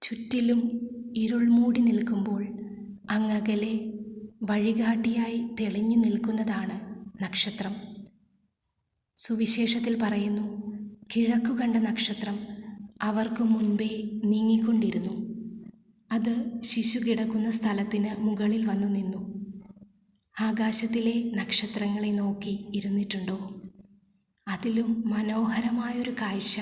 ചുറ്റിലും ഇരുൾ മൂടി നിൽക്കുമ്പോൾ അങ്ങകലെ വഴികാട്ടിയായി തെളിഞ്ഞു നിൽക്കുന്നതാണ് നക്ഷത്രം. സുവിശേഷത്തിൽ പറയുന്നു, കിഴക്കു കണ്ട നക്ഷത്രം അവർക്ക് മുൻപേ നീങ്ങിക്കൊണ്ടിരുന്നു. അത് ശിശു കിടക്കുന്ന സ്ഥലത്തിന് മുകളിൽ വന്നു നിന്നു. ആകാശത്തിലെ നക്ഷത്രങ്ങളെ നോക്കി ഇരുന്നിട്ടുണ്ടോ? അതിലും മനോഹരമായൊരു കാഴ്ച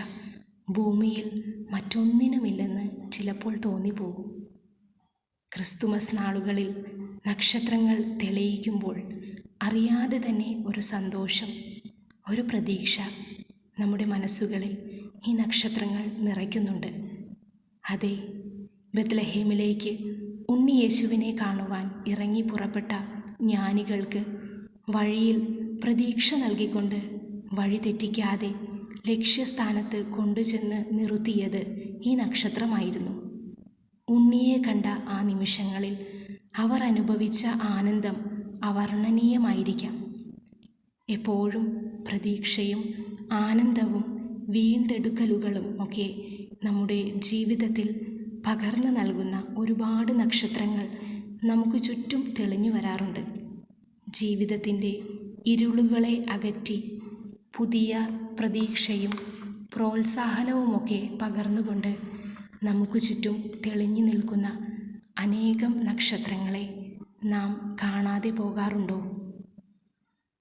ഭൂമിയിൽ മറ്റൊന്നിനുമില്ലെന്ന് ചിലപ്പോൾ തോന്നിപ്പോകും. ക്രിസ്തുമസ് നാളുകളിൽ നക്ഷത്രങ്ങൾ തെളിയിക്കുമ്പോൾ അറിയാതെ തന്നെ ഒരു സന്തോഷം, ഒരു പ്രതീക്ഷ നമ്മുടെ മനസ്സുകളിൽ ഈ നക്ഷത്രങ്ങൾ നിറയ്ക്കുന്നുണ്ട്. അതെ, ബത്ലഹേമിലേക്ക് ഉണ്ണിയേശുവിനെ കാണുവാൻ ഇറങ്ങി പുറപ്പെട്ട ജ്ഞാനികൾക്ക് വഴിയിൽ പ്രതീക്ഷ നൽകിക്കൊണ്ട് വഴി തെറ്റിക്കാതെ ലക്ഷ്യസ്ഥാനത്ത് കൊണ്ടുചെന്ന് നിർത്തിയത് ഈ നക്ഷത്രമായിരുന്നു. ഉണ്ണിയെ കണ്ട ആ നിമിഷങ്ങളിൽ അവർ അനുഭവിച്ച ആനന്ദം അവർണ്ണനീയമായിരിക്കാം. എപ്പോഴും പ്രതീക്ഷയും ആനന്ദവും വീണ്ടെടുക്കലുകളും ഒക്കെ നമ്മുടെ ജീവിതത്തിൽ പകർന്നു നൽകുന്ന ഒരുപാട് നക്ഷത്രങ്ങൾ നമുക്ക് ചുറ്റും തെളിഞ്ഞു വരാറുണ്ട്. ജീവിതത്തിൻ്റെ ഇരുളുകളെ അകറ്റി പുതിയ പ്രതീക്ഷയും പ്രോത്സാഹനവുമൊക്കെ പകർന്നുകൊണ്ട് നമുക്ക് ചുറ്റും തെളിഞ്ഞു നിൽക്കുന്ന അനേകം നക്ഷത്രങ്ങളെ നാം കാണാതെ പോകാറുണ്ടോ?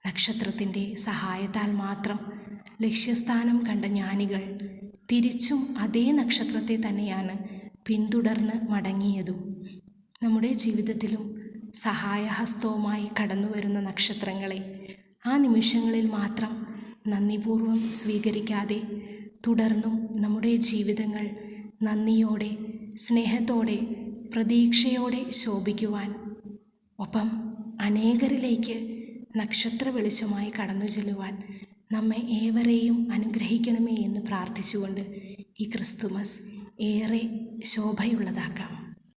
നക്ഷത്രത്തിൻ്റെ സഹായത്താൽ മാത്രം ലക്ഷ്യസ്ഥാനം കണ്ട ജ്ഞാനികൾ തിരിച്ചും അതേ നക്ഷത്രത്തെ തന്നെയാണ് പിന്തുടർന്ന് മടങ്ങിയതും. നമ്മുടെ ജീവിതത്തിലും സഹായഹസ്തവുമായി കടന്നു വരുന്ന നക്ഷത്രങ്ങളെ ആ നിമിഷങ്ങളിൽ മാത്രം നന്ദിപൂർവ്വം സ്വീകരിക്കാതെ തുടർന്നും നമ്മുടെ ജീവിതങ്ങൾ നന്ദിയോടെ, സ്നേഹത്തോടെ, പ്രതീക്ഷയോടെ ശോഭിക്കുവാൻ, ഒപ്പം അനേകരിലേക്ക് നക്ഷത്ര വെളിച്ചമായി കടന്നു ചെല്ലുവാൻ നമ്മെ ഏവരെയും അനുഗ്രഹിക്കണമേ എന്ന് പ്രാർത്ഥിച്ചുകൊണ്ട് ഈ ക്രിസ്തുമസ് ഏറെ ശോഭയുള്ളതാക്കാം.